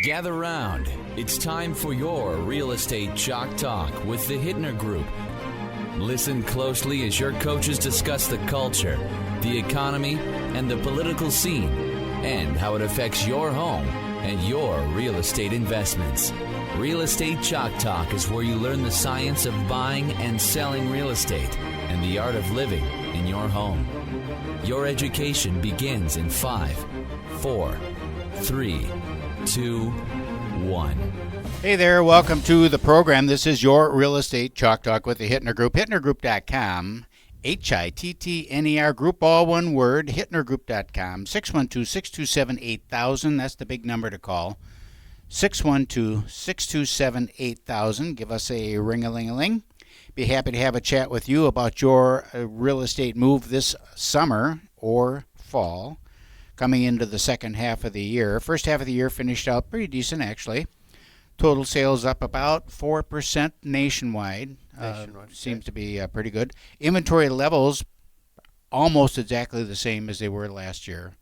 Gather round. It's time for your Real Estate Chalk Talk with the Hittner Group. Listen closely as your coaches discuss the culture, the economy, and the political scene, and how it affects your home and your real estate investments. Real Estate Chalk Talk is where you learn the science of buying and selling real estate and the art of living in your home. Your education begins in 5, 4, 3, 2, 1. Hey there, welcome to the program. This is your Real Estate Chalk Talk with the Hittner Group, hittnergroup.com, Hittner Group, all one word, hittnergroup.com, 612-627-8000, that's the big number to call, 612-627-8000, give us a ring-a-ling-a-ling. Be happy to have a chat with you about your real estate move this summer or fall, coming into the second half of the year. First half of the year finished out pretty decent, actually. Total sales up about 4% nationwide. Seems to be pretty good. Inventory levels almost exactly the same as they were last year.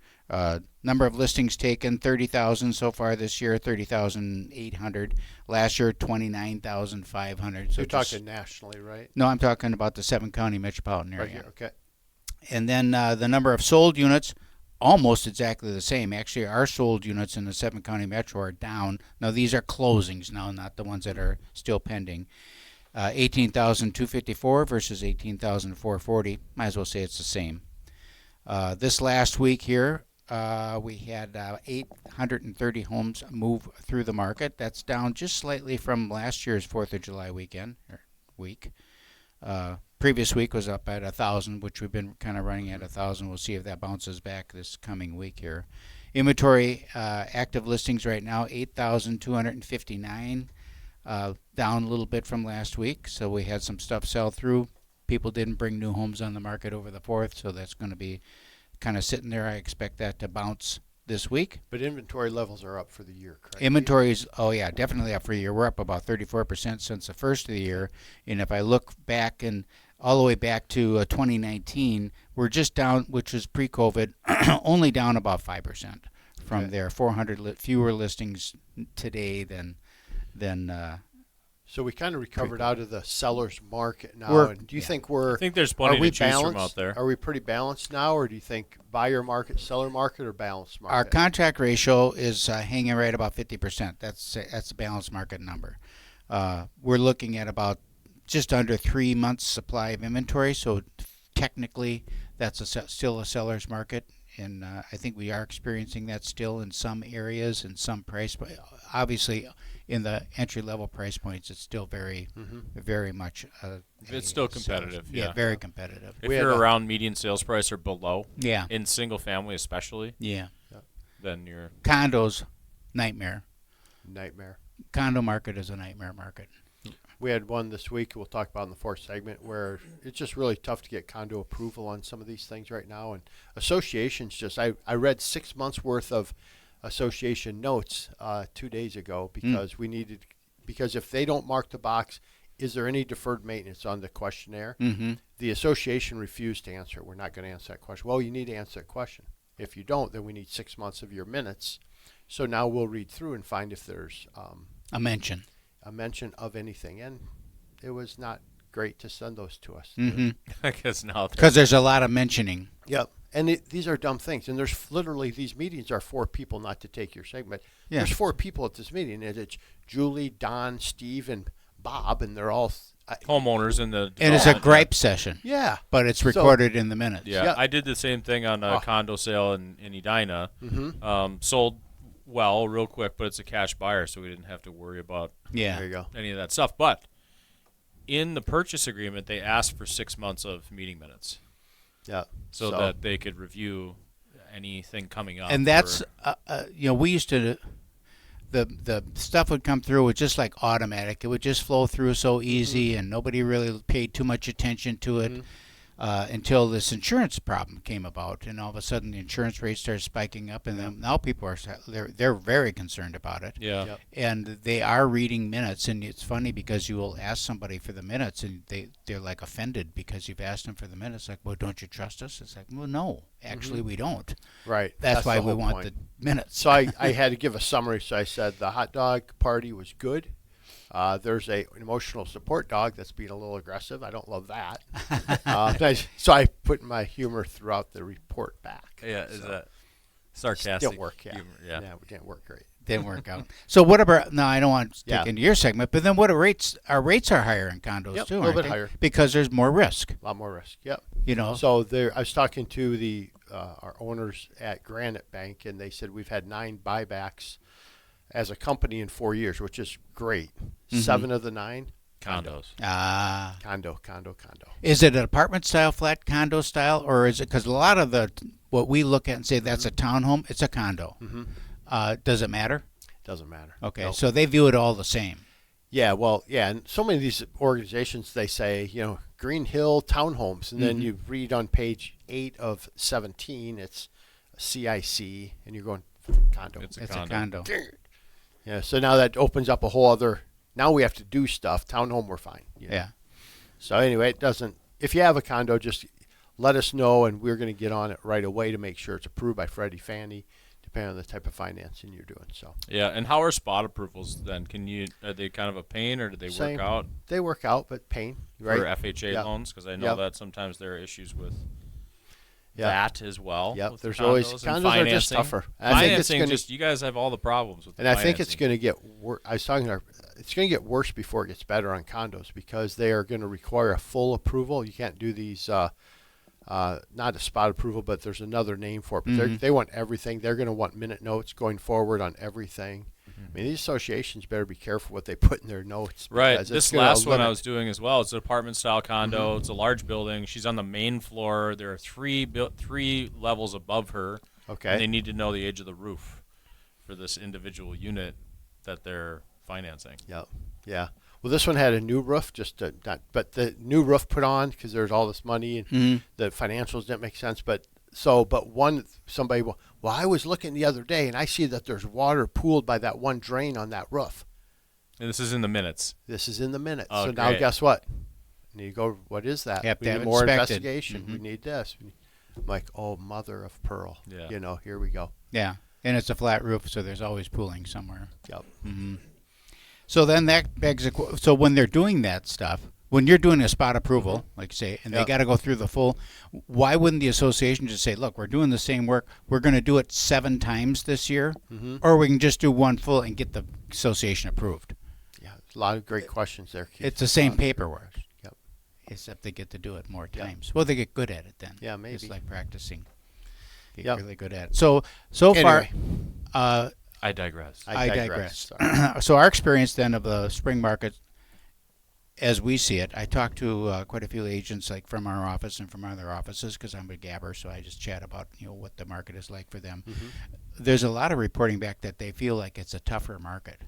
Number of listings taken, 30,000 so far this year, 30,800. Last year, 29,500. So you're talking nationally, right? No, I'm talking about the 7-county metropolitan area. Right here, okay. And then the number of sold units, almost exactly the same. Actually, our sold units in the 7-county metro are down. Now, these are closings now, not the ones that are still pending. 18,254 versus 18,440. Might as well say it's the same. This last week here, we had 830 homes move through the market. That's down just slightly from last year's 4th of July week. Previous week was up at 1,000, which we've been kind of running at 1,000. We'll see if that bounces back this coming week here. Inventory active listings right now, 8,259, down a little bit from last week. So we had some stuff sell through. People didn't bring new homes on the market over the 4th, so that's going to be kind of sitting there. I expect that to bounce this week. But inventory levels are up for the year, correct? Inventories, definitely up for the year. We're up about 34% since the first of the year. And if I look back and all the way back to 2019, we're just down, which was pre-COVID, only down about 5% from there. 400 fewer listings today than so we kind of recovered out of the seller's market now. And do you think I think there's plenty to choose balanced from out there. Are we pretty balanced now, or do you think buyer market, seller market, or balanced market? Our contract ratio is hanging right about 50%. That's a balanced market number. We're looking at about just under 3 months supply of inventory, so technically that's still a seller's market, and I think we are experiencing that still in some areas and some price. Obviously, in the entry-level price points, it's still very much it's still competitive. Yeah, very competitive. If you're around median sales price or below, yeah, in single family especially, then you're condos, nightmare. Condo market is a nightmare market. We had one this week we'll talk about in the 4th segment where it's just really tough to get condo approval on some of these things right now. And associations I read 6 months worth of association notes 2 days ago because because if they don't mark the box, is there any deferred maintenance on the questionnaire? The association refused to answer. We're not going to answer that question. Well, you need to answer that question. If you don't, then we need 6 months of your minutes. So now we'll read through and find if there's a mention of anything, and it was not great to send those to us. I guess not, because there's a lot of mentioning. Yep, and these are dumb things, and there's literally, these meetings are 4 people, not to take your segment. Yeah. There's 4 people at this meeting, and it's Julie, Don, Steve, and Bob, and they're all homeowners in the and it's a gripe session. Yeah, but it's recorded in the minutes. Yeah, I did the same thing on a condo sale in Edina. Sold well real quick, but it's a cash buyer, so we didn't have to worry about there you go. any of that stuff. But in the purchase agreement, they asked for 6 months of meeting minutes. Yeah, so that they could review anything coming up. And that's we used to the stuff would come through with just like automatic. It would just flow through so easy, and nobody really paid too much attention to it. until this insurance problem came about, and all of a sudden the insurance rates started spiking up, and then now people are they're very concerned about it. Yeah. Yep. And they are reading minutes, and it's funny because you will ask somebody for the minutes, and they're like offended because you've asked them for the minutes. Like, well, don't you trust us? It's like, well, no, actually we don't. Right. That's why the we whole want point. the minutes. So I had to give a summary. So I said the hot dog party was good. There's an emotional support dog that's being a little aggressive. I don't love that. So I put my humor throughout the report back. Yeah, is that sarcastic? Didn't work, yeah. humor? Yeah. No, it didn't work great. Didn't work out. So what about, now I don't want to take Yeah. into your segment, but then what are rates? Our rates are higher in condos Yep, too, a little aren't bit they? higher. Because there's more risk, A lot more risk. Yep. you know. So I was talking to the our owners at Granite Bank, and they said we've had 9 buybacks as a company in 4 years, which is great. 7 of the 9 Condos. condo. Is it an apartment style, flat condo style, or is it, because a lot of what we look at and say that's a townhome, it's a condo. Does it matter? Doesn't matter. Okay, Nope. so they view it all the same. Yeah, well, yeah, and so many of these organizations, they say, Green Hill townhomes, and then you read on page 8 of 17, it's CIC, and you're going, condo. It's a It's condo. a condo. Yeah, so now that opens up a whole other, now we have to do stuff. Townhome, we're fine. Yeah. So anyway, it doesn't, if you have a condo, just let us know, and we're going to get on it right away to make sure it's approved by Freddie Fannie, depending on the type of financing you're doing. So Yeah, and how are spot approvals then? Are they kind of a pain, or do they Same. work out they work out, but pain, right? for FHA Yep. loans? Because I know Yep. that sometimes there are issues with Yep. that as well. Yep, with there's condos always- and condos are just financing. tougher. I think it's Financing, gonna- just you guys have all the problems with. And I think it's financing. going to get worse. I was talking to it's going to get worse before it gets better on condos, because they are going to require a full approval. You can't do these, not a spot approval, but there's another name for it. But they want everything. They're going to want minute notes going forward on everything. I mean, these associations better be careful what they put in their notes. Right. because it's This gonna last one I limit- was doing as well. It's an apartment style condo. It's a large building. She's on the main floor. There are three levels above her. Okay. And they need to know the age of the roof for this individual unit that they're financing. Yep. Yeah. Well, this one had a new roof, but the new roof put on because there's all this money and the financials didn't make sense. But I was looking the other day and I see that there's water pooled by that one drain on that roof. And this is in the minutes. This is in the minutes. Oh, So now great. guess what? And you go, what is that? Have We to need have it more inspected. investigation. We need this. I'm like, oh, mother of pearl. Yeah. Here we go. Yeah. And it's a flat roof, so there's always pooling somewhere. Yep. So then that begs so when they're doing that stuff, when you're doing a spot approval, like you say, and they Yep. got to go through the full, why wouldn't the association just say, look, we're doing the same work, we're going to do it 7 times this year, or we can just do one full and get the association approved? Yeah. A lot of great questions there, Keith. It's the same paperwork, Yep. except they get to do it more Yep. times. Well, they get good at it then. Yeah, maybe. It's like practicing. Get Yep. really good at it. So far, Anyway. I digress. I digress. so our experience then of the spring market, as we see it, I talked to quite a few agents, like from our office and from other offices, because I'm a gabber, so I just chat about what the market is like for them. There's a lot of reporting back that they feel like it's a tougher market,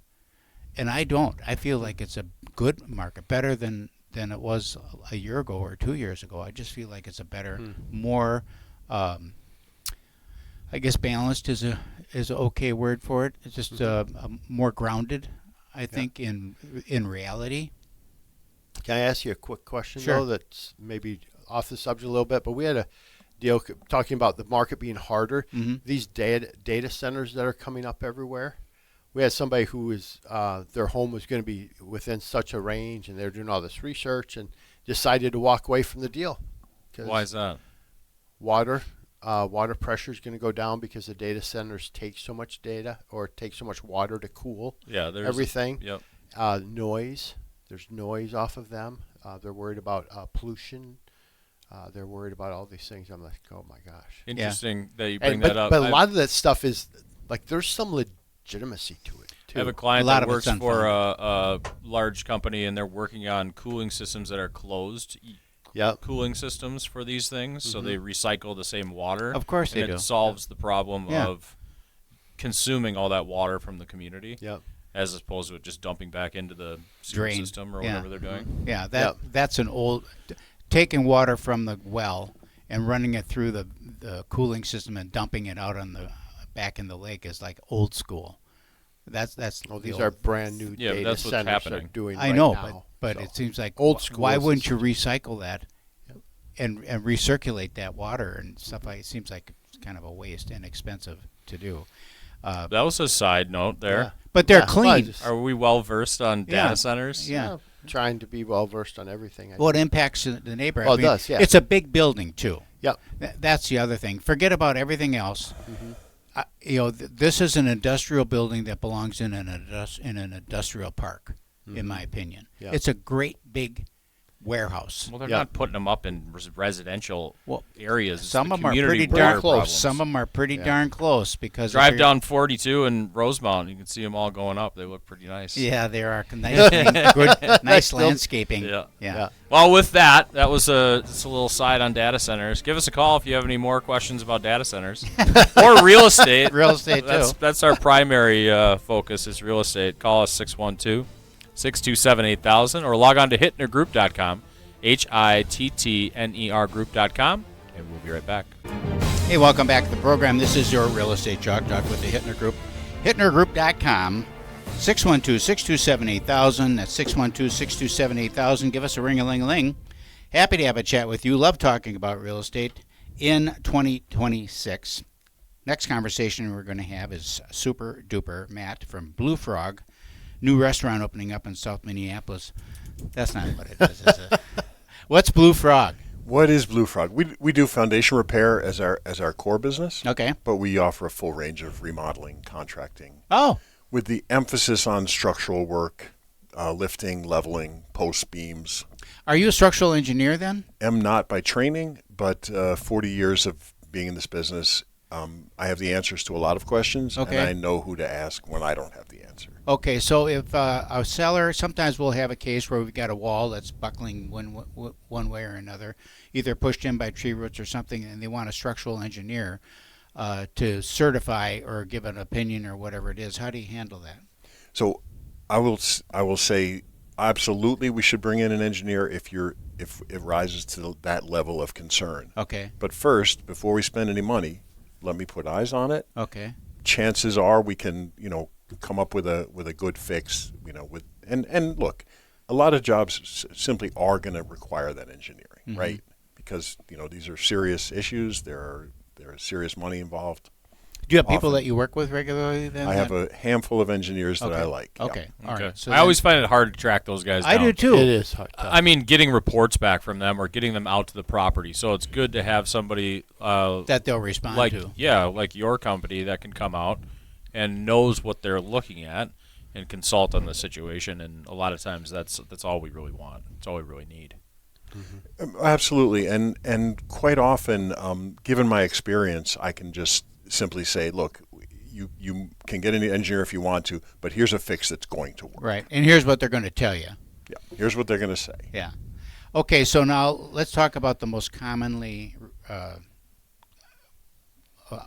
and I don't. I feel like it's a good market, better than it was a year ago or 2 years ago. I just feel like it's a better, more. I guess balanced is an okay word for it. It's just more grounded, I think, in reality. Can I ask you a quick question, Sure. though, that's maybe off the subject a little bit? But we had a deal talking about the market being harder. These data centers that are coming up everywhere. We had somebody who was their home was going to be within such a range, and they're doing all this research and decided to walk away from the deal. Why is that? Water pressure is going to go down because the data centers take so much data or take so much water to cool Yeah, there's everything. Yep. Noise. There's noise off of them. They're worried about pollution. They're worried about all these things. I'm like, oh my gosh. Interesting that you bring But that up. a lot of that stuff is like there's some legitimacy to it too. I have a client A lot that of it's works for unfunded. a large company, and they're working on cooling systems that are closed Yep. cooling systems for these things, so they recycle the same water. Of course and they do. it solves the problem Yeah. of consuming all that water from the community, Yep. as opposed to it just dumping back into the sewer Drain. system or Yeah. whatever they're doing. Yeah, Yep. that's an old. taking water from the well and running it through the cooling system and dumping it out on the back in the lake is like old school. That's These are brand new Yeah, but data that's what's centers happening. they're doing I right know, now. but So, it seems like old school. why is the wouldn't you solution. recycle that and recirculate that water and stuff like it seems like it's kind of a waste and expensive to do. That was a side note there. Yeah. But they're Yeah, clean. well, just- Are we well versed on data Yeah. centers? Yeah. Trying to be well versed on everything. Well, it impacts the neighborhood. Oh, it does, yeah. It's a big building too. Yep. That's the other thing. Forget about everything else. This is an industrial building that belongs in an industrial park, in my opinion. Yeah. It's a great big warehouse. Well, they're Yeah. not putting them up in residential Well, areas. It's some the of them are community pretty darn water close. problems. Some of them are pretty darn close because if Drive you're- down 42 in Rosemount, you can see them all going up. They look pretty nice. Yeah, there are nice landscaping. Yeah. Yeah. Well, with that was just a little side on data centers. Give us a call if you have any more questions about data centers or real estate. Real estate too. That's our primary focus is real estate. Call us 612-627-8000 or log on to hittnergroup.com, HITTNER group.com, and we'll be right back. Hey, welcome back to the program. This is your Real Estate Chalk Talk with the Hittner Group. HittnerGroup.com, 612-627-8000. That's 612-627-8000. Give us a ring-a-ling-a-ling. Happy to have a chat with you. Love talking about real estate in 2026. Next conversation we're going to have is super duper Matt from Blue Frog, new restaurant opening up in South Minneapolis. That's not what it is it? What's Blue Frog? What is Blue Frog? We do foundation repair as our core business. Okay. But we offer a full range of remodeling, contracting, Oh, with the emphasis on structural work, lifting, leveling, post beams. are you a structural engineer then? Am not by training, but 40 years of being in this business, I have the answers to a lot of questions, Okay. and I know who to ask when I don't have the answer. Okay, so if a seller, sometimes we'll have a case where we've got a wall that's buckling one way or another, either pushed in by tree roots or something, and they want a structural engineer to certify or give an opinion or whatever it is. How do you handle that? So I will say absolutely we should bring in an engineer if it rises to that level of concern. Okay, But first, before we spend any money, let me put eyes on it. okay, Chances are we can, come up with a good fix, and look, a lot of jobs simply are going to require that engineering, right? Because these are serious issues. There is serious money involved. Do you have people Often. that you work with regularly then? I have a handful of engineers that I Okay, like. yeah. Okay, all Okay. right. So I always find it hard to track those guys down. I do too. It is hard. I mean, getting reports back from them or getting them out to the property. So it's good to have somebody that they'll respond like to. like your company that can come out and knows what they're looking at and consult on the situation. And a lot of times that's all we really want. It's all we really need. Absolutely, and quite often, given my experience, I can just simply say, look, you can get an engineer if you want to, but here's a fix that's going to work. Right, and here's what they're going to tell you. Yeah, here's what they're going to say. Yeah. Okay, so now let's talk about the most commonly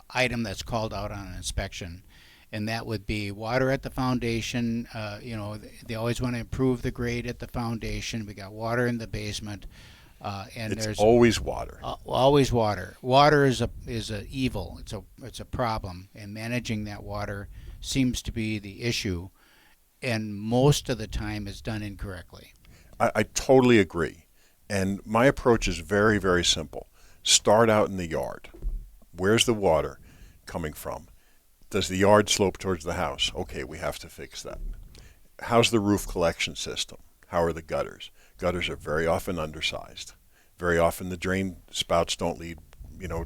item that's called out on an inspection, and that would be water at the foundation. They always want to improve the grade at the foundation. We got water in the basement, and It's there's always water. always water. Water is a evil. It's a problem, and managing that water seems to be the issue, and most of the time it's done incorrectly. I totally agree. And my approach is very, very simple. Start out in the yard. Where's the water coming from? Does the yard slope towards the house? Okay, we have to fix that. How's the roof collection system? How are the gutters? Gutters are very often undersized. Very often the drain spouts don't lead,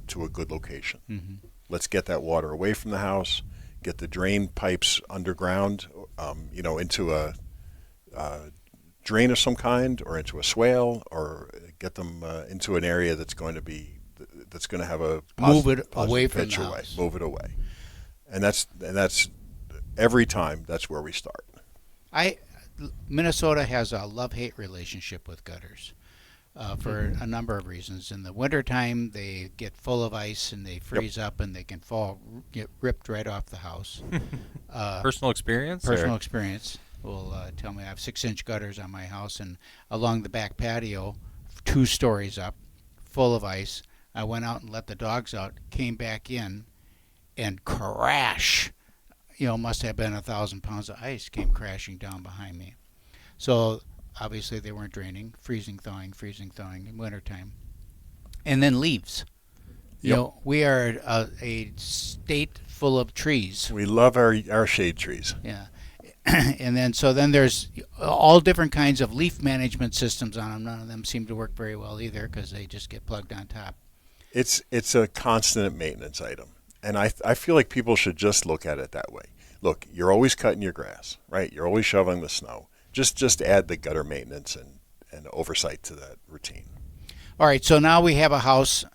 to a good location. Mm-hmm. Let's get that water away from the house, get the drain pipes underground, into a drain of some kind or into a swale, or get them into an area that's going to have a Move it positive away from pitch the away. house. Move it away, and that's every time. That's where we start. Minnesota has a love-hate relationship with gutters for a number of reasons. In the wintertime, they get full of ice and they freeze up and they can get ripped right off the house. Personal experience? Personal or? experience will tell me I have 6-inch gutters on my house, and along the back patio 2 stories up, full of ice. I went out and let the dogs out, came back in, and crash. Must have been 1,000 pounds of ice came crashing down behind me. So obviously they weren't draining, freezing, thawing in wintertime. And then leaves. Yep. We are a state full of trees. We love our shade trees. Yeah. And then there's all different kinds of leaf management systems on them. None of them seem to work very well either because they just get plugged on top. It's a constant maintenance item. And I feel like people should just look at it that way. Look, you're always cutting your grass, right? You're always shoveling the snow. Just add the gutter maintenance and oversight to that routine. All right, so now we have a house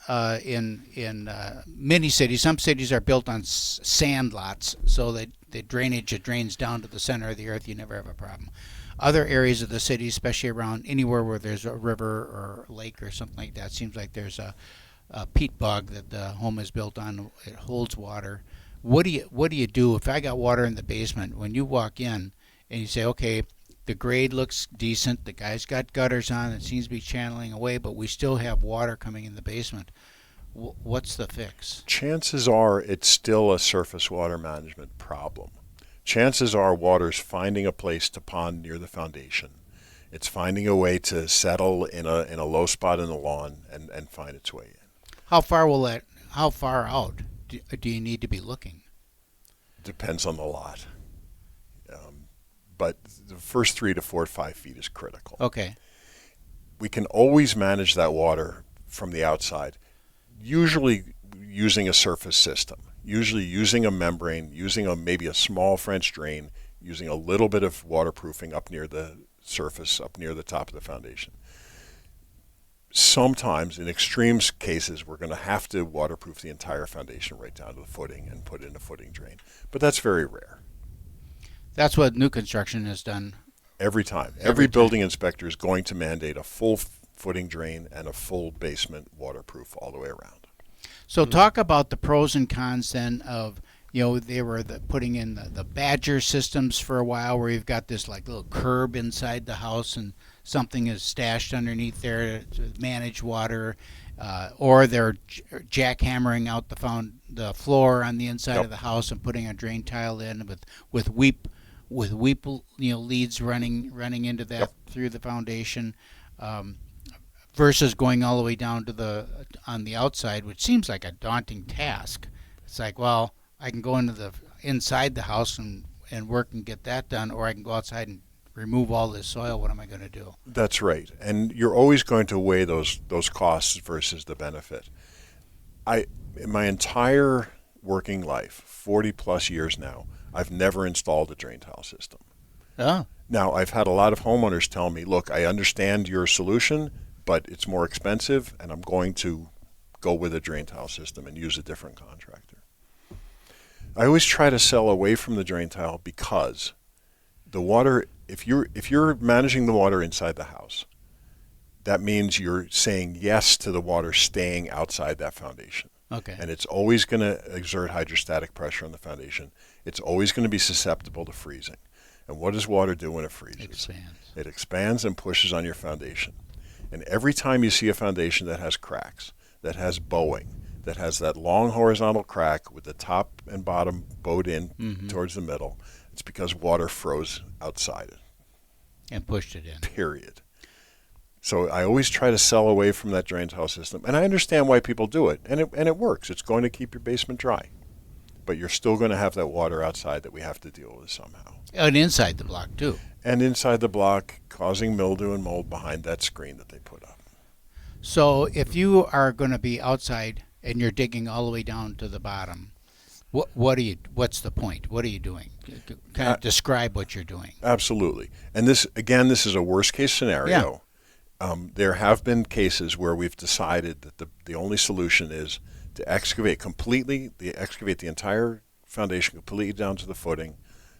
in many cities. Some cities are built on sand lots, so that the drainage, it drains down to the center of the earth. You never have a problem. Other areas of the city, especially around anywhere where there's a river or lake or something like that, seems like there's a peat bog that the home is built on. It holds water. What do you do if I got water in the basement? When you walk in and you say, okay, the grade looks decent, the guy's got gutters on, it seems to be channeling away, but we still have water coming in the basement. What's the fix? Chances are it's still a surface water management problem. Chances are water's finding a place to pond near the foundation. It's finding a way to settle in a low spot in the lawn and find its way in. How far out do you need to be looking? Depends on the lot. But the first 3 to 4 to 5 feet is critical. Okay. We can always manage that water from the outside, usually using a surface system, usually using a membrane, using maybe a small French drain, using a little bit of waterproofing up near the surface, up near the top of the foundation. Sometimes, in extreme cases, we're going to have to waterproof the entire foundation right down to the footing and put in a footing drain. But that's very rare. That's what new construction has done. Every time. Every building inspector is going to mandate a full footing drain and a full basement waterproof all the way around. So talk about the pros and cons then of, they were putting in the Badger systems for a while where you've got this like little curb inside the house and something is stashed underneath there to manage water, or they're jackhammering out the floor on the inside of the house and putting a drain tile in with weep leads running into that through the foundation, versus going all the way down to on the outside, which seems like a daunting task. It's like, well, I can go into inside the house and work and get that done, or I can go outside and remove all this soil. What am I going to do? That's right. And you're always going to weigh those costs versus the benefit. In my entire working life, 40 plus years now, I've never installed a drain tile system. Oh. Now, I've had a lot of homeowners tell me, look, I understand your solution, but it's more expensive, and I'm going to go with a drain tile system and use a different contractor. I always try to sell away from the drain tile because the water, if you're managing the water inside the house, that means you're saying yes to the water staying outside that foundation. Okay. And it's always going to exert hydrostatic pressure on the foundation. It's always going to be susceptible to freezing. And what does water do when it freezes? It expands and pushes on your foundation. And every time you see a foundation that has cracks, that has bowing, that has that long horizontal crack with the top and bottom bowed in towards the middle, it's because water froze outside it. And pushed it in. Period. So I always try to sell away from that drain tile system. And I understand why people do it. And it works. It's going to keep your basement dry. But you're still going to have that water outside that we have to deal with somehow. And inside the block, too. And inside the block, causing mildew and mold behind that screen that they put up. So if you are going to be outside and you're digging all the way down to the bottom, what's the point? What are you doing? Kind of describe what you're doing. Absolutely. And this is a worst case scenario. Yeah. There have been cases where we've decided that the only solution is to excavate the entire foundation completely down to the footing,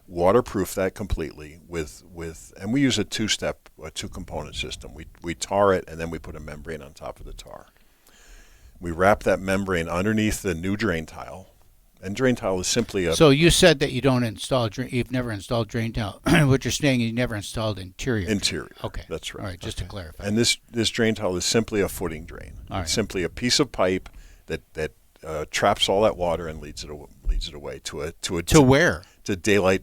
waterproof that completely and we use a two-component system. We tar it and then we put a membrane on top of the tar. We wrap that membrane underneath the new drain tile, And drain tile is simply a So you said that you don't install you've never installed drain tile. What you're saying is you never installed interior. interior. Okay. That's right. All right, just to clarify. And this drain tile is simply a footing drain. All right. It's simply a piece of pipe that traps all that water and leads it away To where? to daylight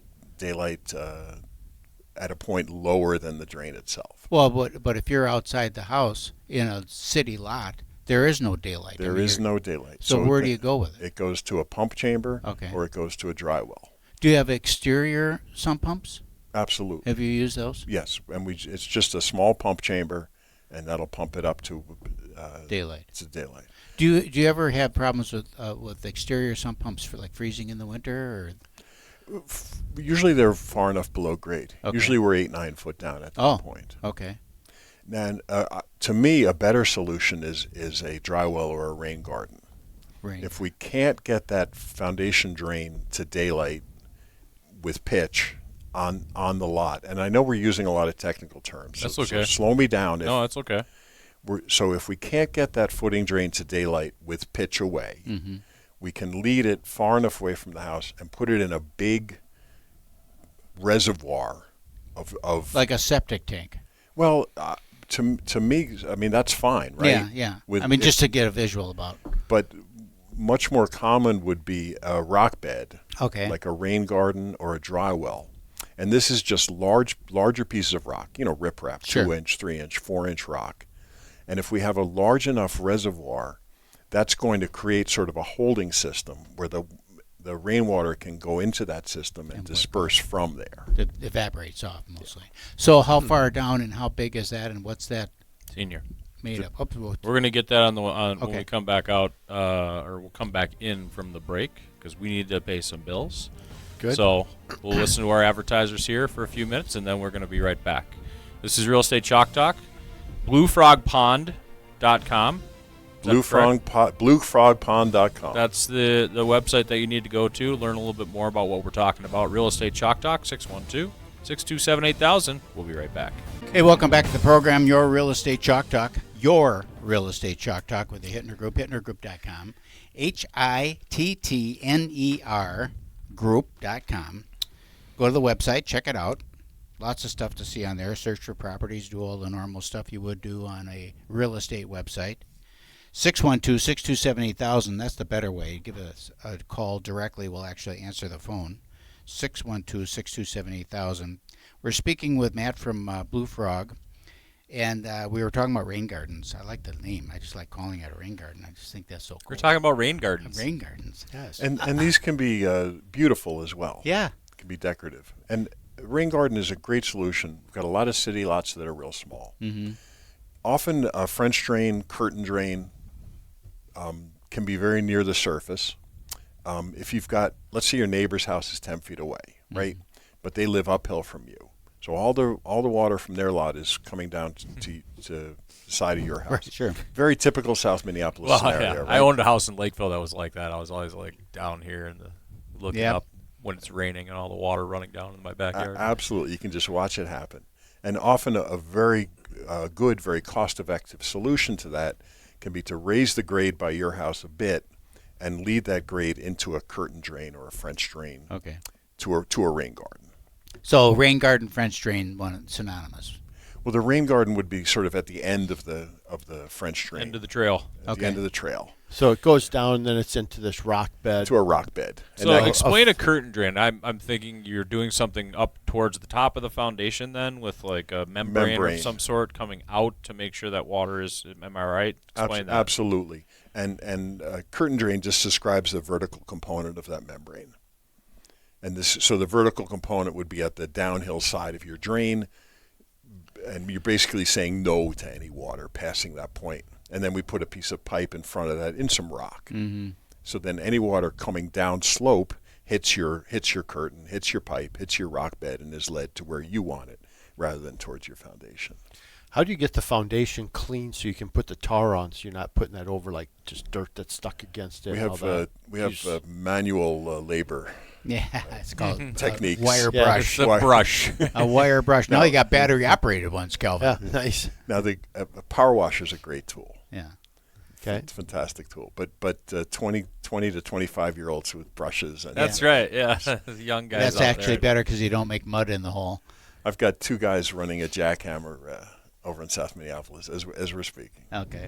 at a point lower than the drain itself. Well, but if you're outside the house in a city lot, there is no daylight. There is no daylight. So where do you go with it? It goes to a pump chamber, Okay. or it goes to a dry well. Do you have exterior sump pumps? Absolutely. Have you used those? Yes, and it's just a small pump chamber, and that'll pump it up to Daylight. to daylight. Do you ever have problems with exterior sump pumps for like freezing in the winter? Or Usually they're far enough below grade. Okay. Usually we're 8-9 foot down at that point. Okay. And to me, a better solution is a dry well or a rain garden. Rain. If we can't get that foundation drain to daylight with pitch on the lot, and I know we're using a lot of technical terms. That's so okay. Slow me down. No, that's okay. So if we can't get that footing drain to daylight with pitch away, Mm-hmm. we can lead it far enough away from the house and put it in a big reservoir of Like a septic tank. well, to me, I mean that's fine, right? Yeah, yeah. I mean, just to get a visual about. But much more common would be a rock bed, Okay. like a rain garden or a dry well. And this is just larger pieces of rock, riprap, Sure. 2-inch, 3-inch, 4-inch rock. And if we have a large enough reservoir, that's going to create sort of a holding system where the rainwater can go into that system and disperse from there. It evaporates off mostly. So how far down and how big is that, and what's that Senior. made of? Up to- We're going to get that on when Okay. we come back out, or we'll come back in from the break because we need to pay some bills. Good. So we'll listen to our advertisers here for a few minutes, and then we're going to be right back. This is Real Estate Chalk Talk. BlueFrogPond.com. Bluefrogpond.com. That's the website that you need to go to, learn a little bit more about what we're talking about. Real Estate Chalk Talk, 612-627-8000. We'll be right back. Hey, welcome back to the program, Your Real Estate Chalk Talk. Your Real Estate Chalk Talk with the Hittner Group, HittnerGroup.com. HITTNER Group.com. Go to the website, check it out. Lots of stuff to see on there. Search for properties, do all the normal stuff you would do on a real estate website. 612-627-8000. That's the better way. Give us a call directly. We'll actually answer the phone. 612-627-8000. We're speaking with Matt from Blue Frog, and we were talking about rain gardens. I like the name. I just like calling it a rain garden. I just think that's so cool. We're talking about rain gardens. Rain gardens, yes. And these can be beautiful as well. Yeah. Can be decorative. And rain garden is a great solution. We've got a lot of city lots that are real small. Mm-hmm. Often a French drain, curtain drain can be very near the surface. If you've got, let's say your neighbor's house is 10 feet away, right? But they live uphill from you. So all the water from their lot is coming down to the side of your house. Right, sure. Very typical South Minneapolis Well, scenario. yeah. Right? I owned a house in Lakeville that was like that. I was always like down here and looking Yep. up when it's raining and all the water running down in my backyard. Absolutely. You can just watch it happen. And often a very good, very cost-effective solution to that can be to raise the grade by your house a bit and lead that grade into a curtain drain or a French drain Okay. to a rain garden. So rain garden, French drain, one synonymous. Well, the rain garden would be sort of at the end of the French drain. End of the trail. At the end of the trail. So it goes down, and then it's into this rock bed. To a rock bed. And So that- explain a curtain drain. I'm thinking you're doing something up towards the top of the foundation then with like a membrane of some sort coming out to make sure that water is, am I right? Explain that. Absolutely. And curtain drain just describes the vertical component of that membrane. And so the vertical component would be at the downhill side of your drain, and you're basically saying no to any water passing that point. And then we put a piece of pipe in front of that in some rock. Mm-hmm. So then any water coming down slope hits your curtain, hits your pipe, hits your rock bed, and is led to where you want it rather than towards your foundation. How do you get the foundation clean so you can put the tar on, so you're not putting that over like just dirt that's stuck against it? We and all have that? manual labor Yeah, it's called techniques. wire Yeah, brush. The brush. A wire brush. Now you got battery operated ones, Calvin. Yeah, nice. Now a power washer is a great tool. Yeah. Okay. It's a fantastic tool. But 20 to 25-year-olds with brushes. And That's right. Yeah, young guys. That's out actually there. better because you don't make mud in the hole. I've got 2 guys running a jackhammer over in South Minneapolis as we're speaking. Okay.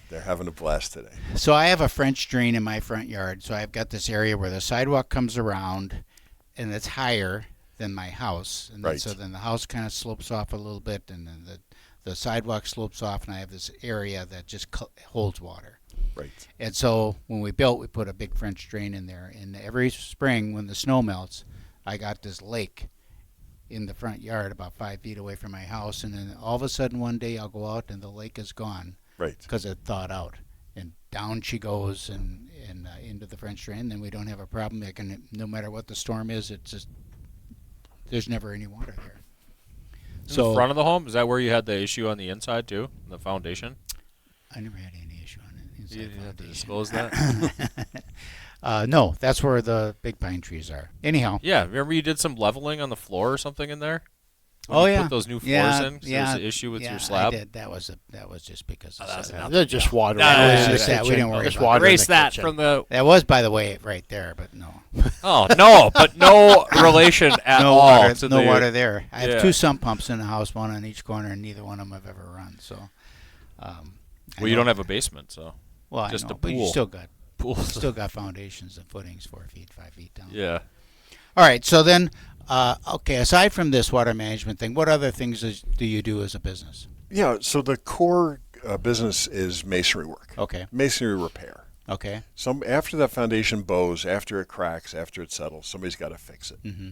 They're having a blast today. So I have a French drain in my front yard. So I've got this area where the sidewalk comes around, and it's higher than my house. And Right. so then the house kind of slopes off a little bit, and then the sidewalk slopes off, and I have this area that just holds water. Right. And so when we built, we put a big French drain in there. And every spring when the snow melts, I got this lake in the front yard about 5 feet away from my house. And then all of a sudden one day I'll go out and the lake is gone Right. because it thawed out. And down she goes and into the French drain. Then we don't have a problem. No matter what the storm is, it's just there's never any water there. In the front of the home, is that where you had the issue on the inside too, the foundation? I never had any issue on it. You didn't have to disclose that. No, that's where the big pine trees are. Anyhow. Yeah, remember you did some leveling on the floor or something in there? When Oh you yeah, put those new floors in. 'Cause there was an issue with your slab. I did. That was just because. They're just water. That was just that. We didn't worry Just about water in Erase the that kitchen. from the. That was, by the way, right there, but no. Oh no, but no relation at no all water, to no the. water there. I have Yeah. 2 sump pumps in the house, one on each corner, and neither one of them have ever run. So. Well, you don't have a basement, so Well, just I know, a but you pool. still got foundations and footings 4 feet, 5 feet down. yeah. All right. So then, okay. Aside from this water management thing, what other things do you do as a business? Yeah. So the core business is masonry work. Okay. Masonry repair. Okay. After that foundation bows, after it cracks, after it settles, somebody's got to fix it. Mm-hmm.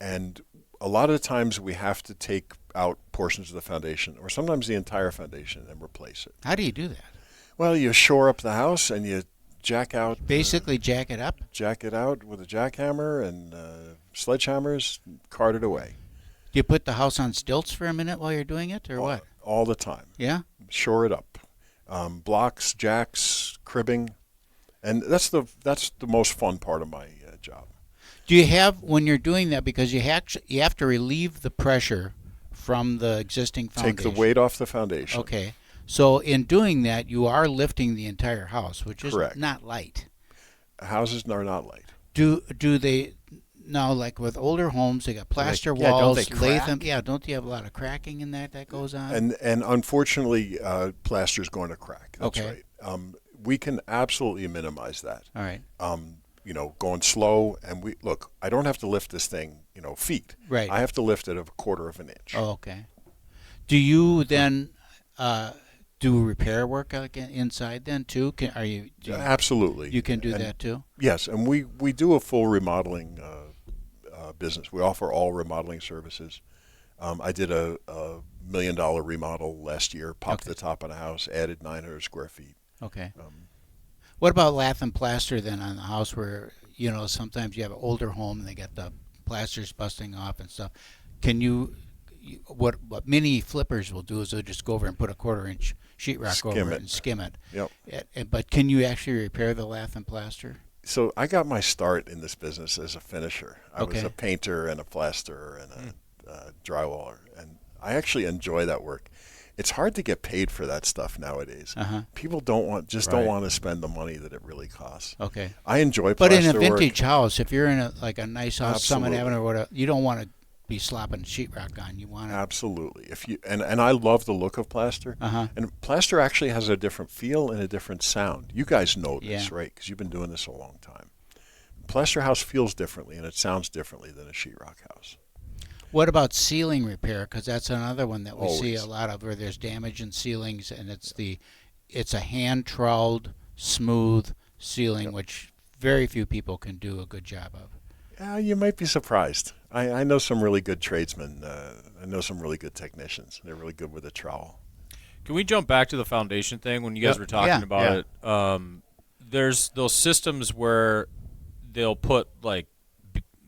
And a lot of the times we have to take out portions of the foundation, or sometimes the entire foundation, and replace it. How do you do that? Well, you shore up the house and you jack out. Basically, jack it up. Jack it out with a jackhammer and sledgehammers, cart it away. Do you put the house on stilts for a minute while you're doing it, or what? All the time. Yeah. Shore it up. Blocks, jacks, cribbing, and that's the most fun part of my job. Do you have, when you're doing that, because you have to relieve the pressure from the existing foundation? Take the weight off the foundation. Okay. So in doing that, you are lifting the entire house, which is Correct. not light. Houses are not light. Do they now, like with older homes, they got plaster don't walls, they crack? Latham? Yeah, don't you have a lot of cracking in that goes on? And unfortunately, plaster's going to crack. That's Okay. right. We can absolutely minimize that. All right. Going slow, and I don't have to lift this thing, feet. Right. I have to lift it a quarter of an inch. Oh, okay. Do you then do repair work inside then too? Absolutely. You can do And- that too? Yes, and we do a full remodeling business. We offer all remodeling services. I did a $1 million remodel last year, popped Okay. the top of the house, added 900 square feet. Okay. What about lath and plaster then on the house where, sometimes you have an older home and they got the plasters busting off and stuff? Can what many flippers will do is they'll just go over and put a 1/4 inch sheetrock Skim over it. it and skim it. Yep. But can you actually repair the lath and plaster? So I got my start in this business as a finisher. I was Okay. a painter and a plasterer and a drywaller, and I actually enjoy that work. It's hard to get paid for that stuff nowadays. Uh-huh. People don't want to spend the money that it really costs. Okay. I enjoy But plaster in a work. vintage house, if you're in a nice house, Summit Absolutely. Avenue or whatever, you don't want to be slopping sheetrock on. You want to. Absolutely. And I love the look of plaster. Uh-huh. And plaster actually has a different feel and a different sound. You guys know this, Yeah. right? Because you've been doing this a long time. Plaster house feels differently and it sounds differently than a sheetrock house. What about ceiling repair? Because that's another one that we see Always. a lot of, where there's damage in ceilings, and it's a hand troweled, smooth ceiling, Yep. which very few people can do a good job of. You might be surprised. I know some really good tradesmen. I know some really good technicians. They're really good with a trowel. Can we jump back to the foundation thing when you guys Yep. were talking Yeah. about it? There's those systems where they'll put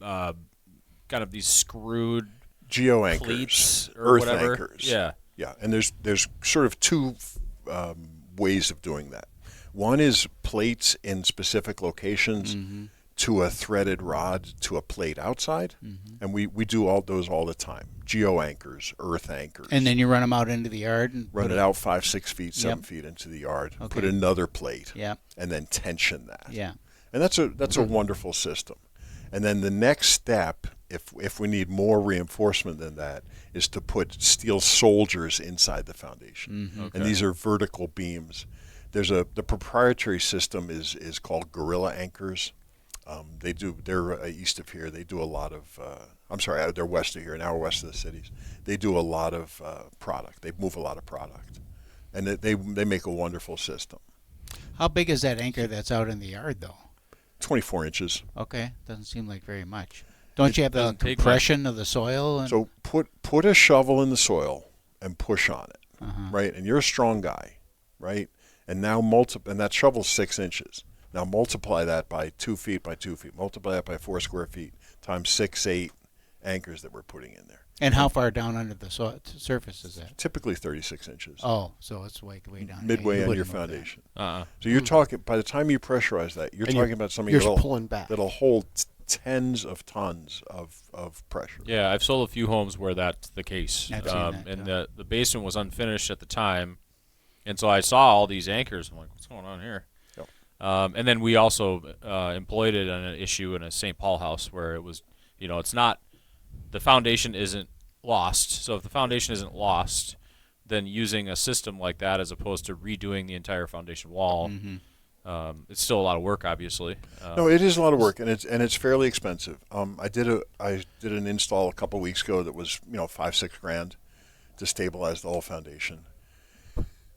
kind of these screwed Geo anchors, cleats or earth whatever. anchors. Yeah. Yeah, and there's sort of two ways of doing that. One is plates in specific locations to a threaded rod to a plate outside, and we do all those all the time. Geo anchors, earth anchors. And then you run them out into the yard and run it out 5, 6 feet, 7 feet into the yard. Okay. Put another plate. Yeah. And then tension that. Yeah. And that's a wonderful system. And then the next step, if we need more reinforcement than that, is to put steel soldiers inside the foundation. Okay. And these are vertical beams. The proprietary system is called Gorilla Anchors. They're east of here. They do a lot of. They're west of here, an hour west of the cities. They do a lot of product. They move a lot of product, and they make a wonderful system. How big is that anchor that's out in the yard, though? 24 inches. Okay, doesn't seem like very much. Don't you have the doesn't take compression of the soil? And So put a shovel in the soil and push on it, right? And you're a strong guy, right? And now and that shovel's 6 inches. Now multiply that by 2 feet by 2 feet. Multiply that by 4 square feet times 6, 8 anchors that we're putting in there. And how far down under the surface is that? Typically 36 inches. Oh, so it's way down. Midway You on your wouldn't move that. foundation. Uh-uh. So you're talking, by the time you pressurize that, you're And talking about something you're pulling back. that'll hold tens of tons of pressure. Yeah, I've sold a few homes where that's the case. I've seen that, and yeah. the basement was unfinished at the time, and so I saw all these anchors. I'm like, what's going on here? Yep. And then we also employed it on an issue in a St. Paul house where it was, it's not, the foundation isn't lost. So if the foundation isn't lost, then using a system like that as opposed to redoing the entire foundation wall, it's still a lot of work, obviously. No, it is a lot of work, and it's fairly expensive. I did an install a couple weeks ago that was $5-6 grand to stabilize the whole foundation.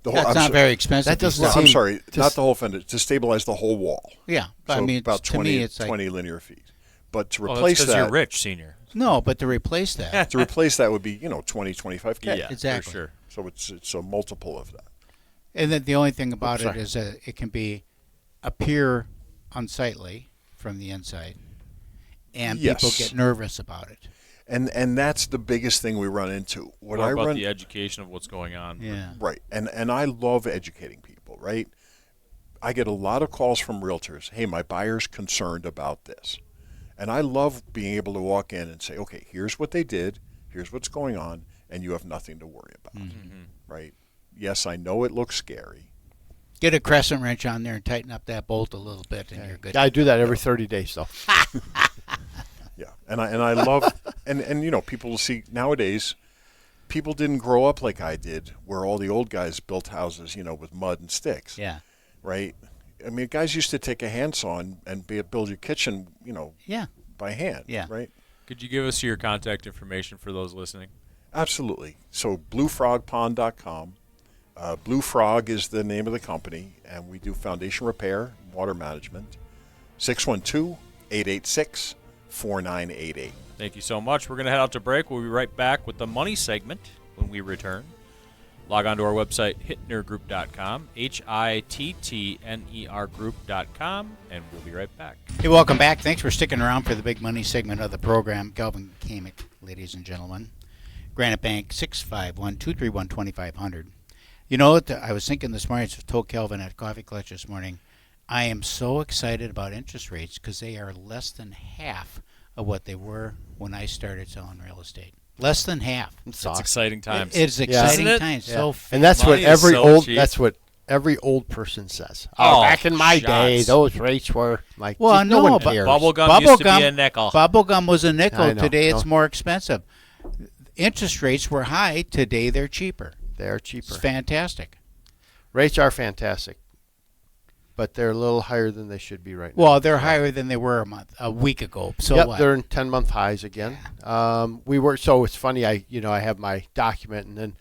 That's not very expensive. That doesn't No, seem- I'm sorry, Just- not the whole foundation, to stabilize the whole wall. Yeah, but So I mean, about to 20, me, it's like 20 linear feet. But to Oh, that's replace 'cause that, you're rich, senior. no, but to replace that, to replace that would be 20, 25K. Yeah, exactly. for sure. So it's a multiple of that. and then the only thing about it sorry. is that it can appear unsightly from the inside, and people Yes. get nervous about it. And that's the biggest thing we run into. What More I about run the education of what's going on. Yeah. right, and I love educating people. Right, I get a lot of calls from realtors. Hey, my buyer's concerned about this, and I love being able to walk in and say, okay, here's what they did, here's what's going on, and you have nothing to worry about. Right? Yes, I know it looks scary. Get a crescent wrench on there and tighten up that bolt a little bit, and you're good. I do that every 30 days, though. Yeah, and I love and people will see nowadays. People didn't grow up like I did, where all the old guys built houses, with mud and sticks. Yeah. Right. I mean, guys used to take a handsaw and build your kitchen, Yeah. by hand. Yeah. Right. Could you give us your contact information for those listening? Absolutely. So bluefrogpond.com. Blue Frog is the name of the company, and we do foundation repair, water management. 612-886-4988. Thank you so much. We're going to head out to break. We'll be right back with the money segment when we return. Log on to our website, hittnergroup.com, HITTNER group.com, and we'll be right back. Hey, welcome back. Thanks for sticking around for the big money segment of the program. Kelvin Kamick, ladies and gentlemen. Granite Bank, 651-231-2500. You know what? I was thinking this morning, I told Kelvin at Coffee Clutch this morning, I am so excited about interest rates because they are less than half of what they were when I started selling real estate. Less than half. It's exciting times. It's exciting Isn't it? times. Yeah. So And that's what Money is so cheap. that's what every old person says. Oh, Back in my day, shots. those rates were like, Well, just no no, one but cares. Bubblegum used to be a nickel. Bubblegum was a nickel. I know. Today it's No. more expensive. Interest rates were high. Today they're cheaper. They're It's cheaper. fantastic. Rates are fantastic, but they're a little higher than they should be right now. Well, they're higher than they were a week ago. So yep, what? they're in 10-month highs again. So it's funny. I have my document, and then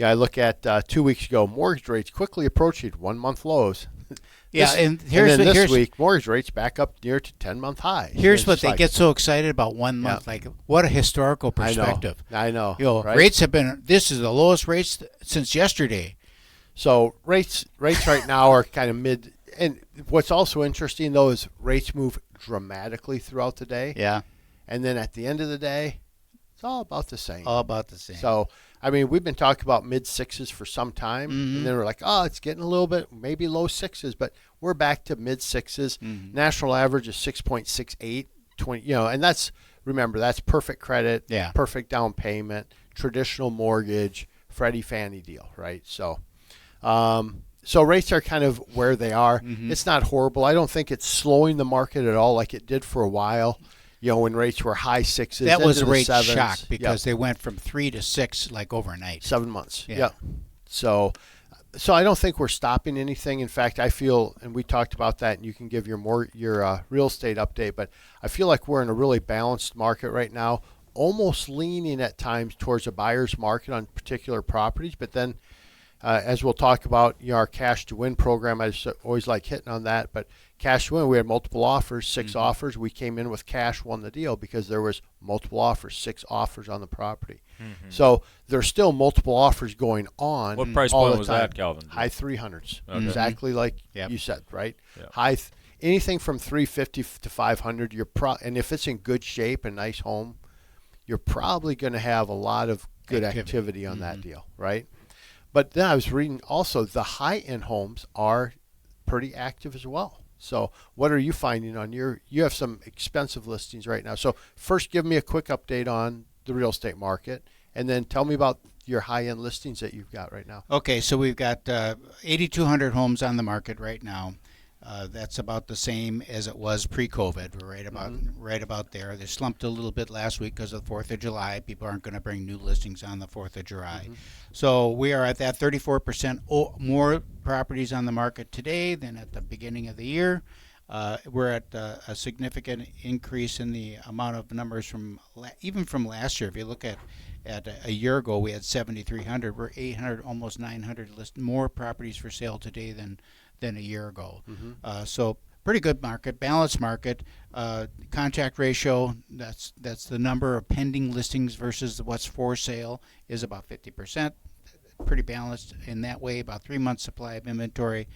I look at 2 weeks ago, mortgage rates quickly approaching 1 month lows. Yeah, and here's and then what- this here's- week, mortgage rates back up near to 10-month highs. Here's It's what they like- get so excited about 1 month. Yeah. Like, what a historical I know. perspective. I know. right? Rates have been. This is the lowest rates since yesterday. So rates right now are kind of mid. And what's also interesting though is rates move dramatically throughout the day, Yeah. and then at the end of the day, It's all about the same. All about the same. So, I mean, we've been talking about mid-6s for some time, and then we're like, oh, it's getting a little bit, maybe low 6s, but we're back to mid-6s. National average is 6.68, 20, and that's, remember, that's perfect credit, perfect down payment, traditional mortgage, Freddie Fannie deal, right? So, so rates are kind of where they are. It's not horrible. I don't think it's slowing the market at all like it did for a while. When rates were high 6s. That was a rate sevens. shock because they went from 3 to 6 like overnight. 7 months. Yeah. So I don't think we're stopping anything. In fact, I feel, and we talked about that, and you can give your real estate update, but I feel like we're in a really balanced market right now, almost leaning at times towards a buyer's market on particular properties. But then, as we'll talk about, our cash to win program, I just always like hitting on that, but cash to win, we had multiple offers, 6 offers. We came in with cash, won the deal because there was multiple offers, 6 offers on the property. So there's still multiple offers going on. What price point was that, Calvin? High 300s, exactly like you said, right? Yep. Anything from 350 to 500. And if it's in good shape, a nice home, you're probably going to have a lot of good activity on that deal, right? But then I was reading also the high-end homes are pretty active as well. So what are you finding on you have some expensive listings right now. So first give me a quick update on the real estate market, and then tell me about your high-end listings that you've got right now. Okay, so we've got 8,200 homes on the market right now. That's about the same as it was pre-COVID. We're right about there. They slumped a little bit last week because of the 4th of July. People aren't going to bring new listings on the 4th of July. So we are at that 34% more properties on the market today than at the beginning of the year. We're at a significant increase in the amount of numbers from even from last year. If you look at a year ago, we had 7,300. We're 800, almost 900 more properties for sale today than a year ago. So pretty good market, balanced market. Contract ratio, that's the number of pending listings versus what's for sale, is about 50%. Pretty balanced in that way, about 3 months supply of inventory.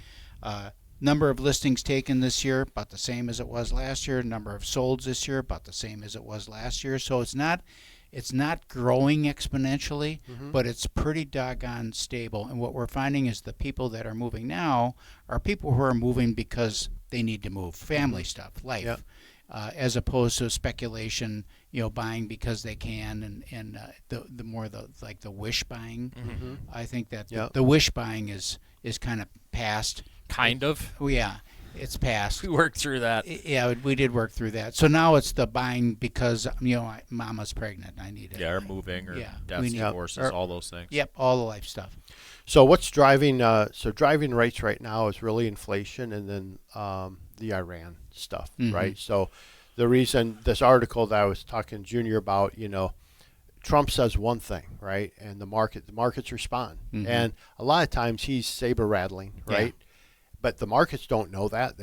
Number of listings taken this year, about the same as it was last year. Number of solds this year, about the same as it was last year. So it's not growing exponentially, but it's pretty doggone stable. And what we're finding is the people that are moving now are people who are moving because they need to move, family stuff, life, as opposed to speculation, buying because they can, and the more like the wish buying. I think that the wish buying is kind of past. Kind of. Oh, yeah. It's past. We worked through that. Yeah, we did work through that. So now it's the buying because mama's pregnant. I need it. Yeah, or moving, or deaths, divorces, all those things. Yep, all the life stuff. So what's driving? Driving rates right now is really inflation, and then the Iran stuff, right? So the reason this article that I was talking to Junior about, Trump says one thing, right, and the markets respond, and a lot of times he's saber rattling, right? But the markets don't know that.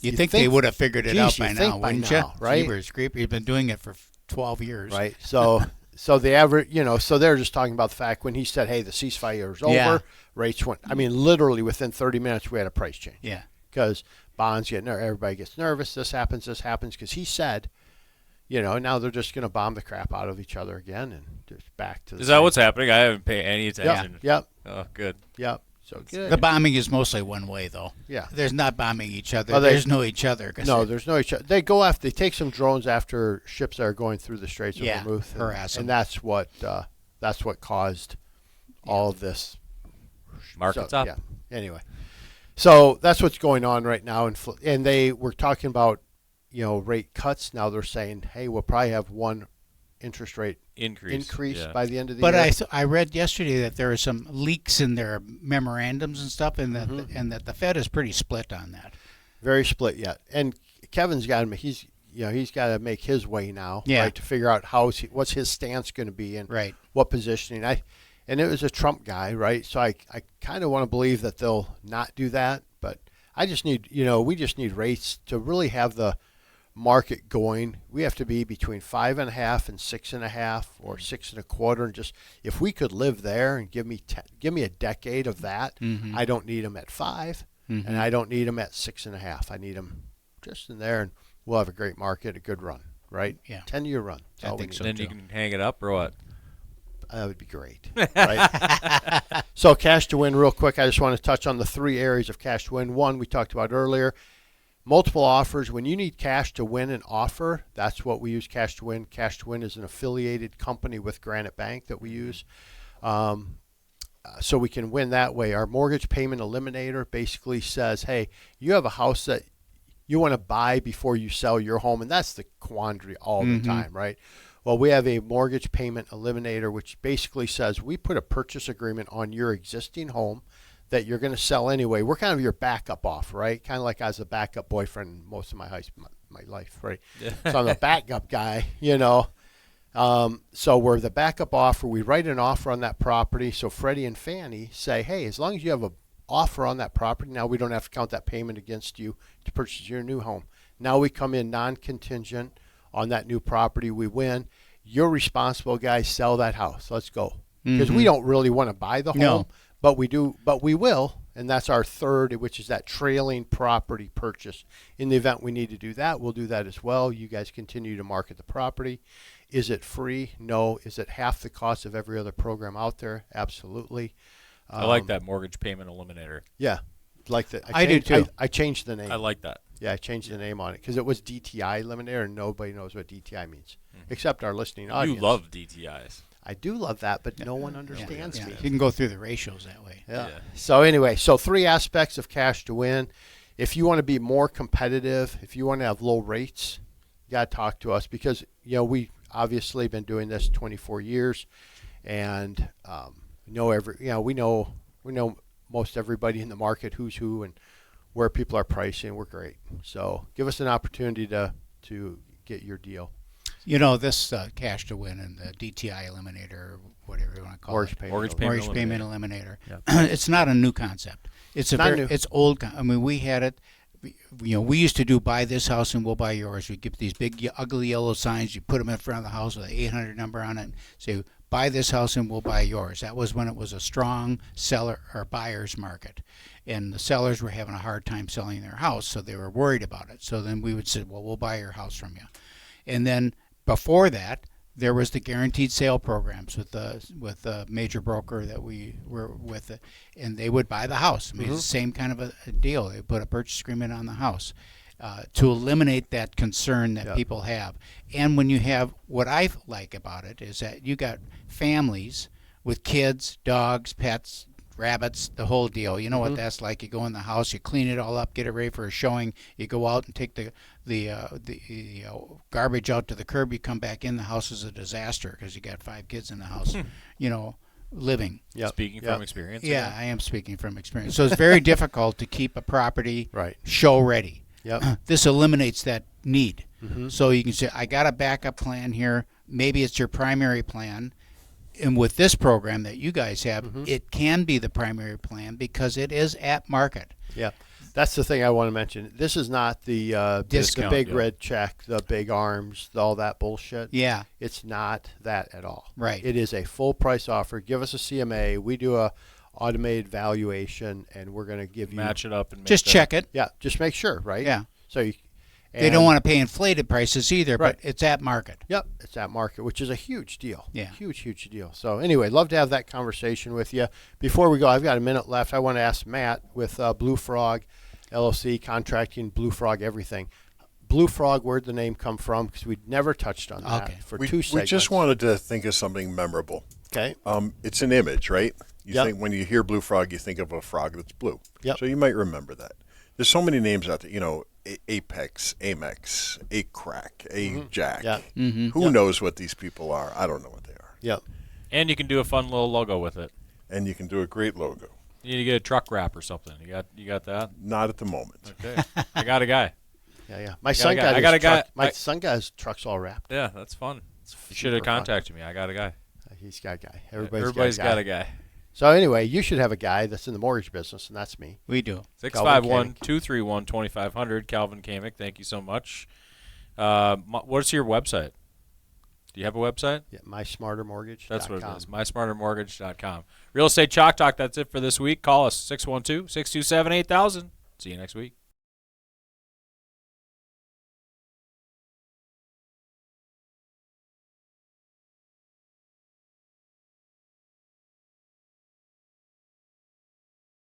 You think they would have figured it out by now, wouldn't you? Right? You've been doing it for 12 years. Right. So the average, so they're just talking about the fact when he said, hey, the ceasefire is over, rates went, literally within 30 minutes we had a price change. Yeah. Because bonds everybody gets nervous. This happens, because he said, now they're just going to bomb the crap out of each other again and just back to the Is that what's happening? I haven't paid any attention. Yep. Oh, good. Yep. So good. The bombing is mostly one way, though. Yeah. There's not bombing each other. Oh, there's no each other. No, there's no each other. They go after. They take some drones after ships that are going through the Straits of Hormuz. Harass them. And that's what caused all of this. Markets up. Yeah. Anyway, so that's what's going on right now, and they were talking about rate cuts. Now they're saying, hey, we'll probably have one interest rate increase by the end of the year. But I read yesterday that there are some leaks in their memorandums and stuff, and that the Fed is pretty split on that. Very split yet. And Kevin's got to he's got to make his way now, right, to figure out what's his stance going to be and what positioning. And it was a Trump guy, right? So I kind of want to believe that they'll not do that, but I just need we just need rates to really have the market going. We have to be between 5.5 and 6.5 or 6.25, and just if we could live there and give me a decade of that, I don't need them at 5, and I don't need them at 6.5. I need them just in there, and we'll have a great market, a good run. right? Yeah. 10-year run. That's I all we think need. so. Then you can hang it up or what? That would be great. Right? So cash to win real quick. I just want to touch on the 3 areas of cash to win. One we talked about earlier. Multiple offers. When you need cash to win an offer, that's what we use cash to win. Cash to win is an affiliated company with Granite Bank that we use. So we can win that way. Our mortgage payment eliminator basically says, hey, you have a house that you want to buy before you sell your home, and that's the quandary all the time, right? Well, we have a mortgage payment eliminator, which basically says we put a purchase agreement on your existing home that you're going to sell anyway. We're kind of your backup offer, right? Kind of like I was a backup boyfriend most of my life, right? Yeah. So I'm a backup guy, you know. So we're the backup offer. We write an offer on that property. So Freddie and Fannie say, hey, as long as you have an offer on that property, now we don't have to count that payment against you to purchase your new home. Now we come in non-contingent on that new property. We win. You're responsible, guys. Sell that house. Let's go. Because we don't really want to buy the home, but we do. But we will, and that's our third, which is that trailing property purchase. In the event we need to do that, we'll do that as well. You guys continue to market the property. Is it free? No. Is it half the cost of every other program out there? Absolutely. I like that mortgage payment eliminator. Yeah, like that. I do too. I changed the name. I like that. Yeah, I changed the name on it because it was DTI eliminator, and nobody knows what DTI means except our listening audience. You love DTIs. I do love that, but no one understands me. You can go through the ratios that way. Yeah. So anyway, 3 aspects of cash to win. If you want to be more competitive, if you want to have low rates, you got to talk to us because we obviously been doing this 24 years, and we know most everybody in the market, who's who, and where people are pricing. We're great. So give us an opportunity to get your deal. This cash to win and the DTI eliminator, or whatever you want to call it. Mortgage Payment eliminator. It's not a new concept. It's it's old. I mean, we had it. We used to do buy this house and we'll buy yours. We get these big ugly yellow signs. You put them in front of the house with an 800 number on it. And say, buy this house and we'll buy yours. That was when it was a strong seller or buyer's market, and the sellers were having a hard time selling their house, so they were worried about it. So then we would say, well, we'll buy your house from you. And then before that, there was the guaranteed sale programs with the major broker that we were with, and they would buy the house. I mean, it's the same kind of a deal. They put a purchase agreement on the house to eliminate that concern that people have. And when you have, what I like about it is that you got families with kids, dogs, pets, rabbits, the whole deal. You know what that's like. You go in the house, you clean it all up, get it ready for a showing. You go out and take the garbage out to the curb. You come back in, the house is a disaster because you got 5 kids in the house, living. Speaking from experience. Yeah, I am speaking from experience. So it's very difficult to keep a property show ready. This eliminates that need. So you can say, I got a backup plan here. Maybe it's your primary plan. And with this program that you guys have, it can be the primary plan because it is at market. Yeah, that's the thing I want to mention. This is not the discount, the big red check, the big arms, all that bullshit. Yeah. It's not that at all. Right. It is a full price offer. Give us a CMA. We do a automated valuation, and we're going to give you. Match it up and just check it. Yeah, just make sure, right? Yeah. So they don't want to pay inflated prices either, but it's at market. Yep, it's at market, which is a huge deal. Yeah. Huge deal. So anyway, love to have that conversation with you. Before we go, I've got a minute left. I want to ask Matt with Blue Frog LLC, contracting, Blue Frog everything. Blue Frog, where'd the name come from? Because we never touched on that for 2 segments. We just wanted to think of something memorable. Okay. It's an image, right? You think when you hear Blue Frog, you think of a frog that's blue. Yep. So you might remember that. There's so many names out there, Apex, Amex, A-Crack, A-Jack. Who knows what these people are? I don't know what they are. Yep. And you can do a fun little logo with it. And you can do a great logo. You need to get a truck wrap or something. You got that? Not at the moment. Okay. I got a guy. Yeah. My son got his trucks all wrapped. Yeah, that's fun. You should have contacted me. I got a guy. He's got a guy. Everybody's got a guy. So anyway, you should have a guy that's in the mortgage business, and that's me. We do. 651-231-2500. Calvin Kamick, thank you so much. What's your website? Do you have a website? Yeah, mysmartermortgage.com. That's what it is, mysmartermortgage.com. Real Estate Chalk Talk, that's it for this week. Call us, 612-627-8000. See you next week.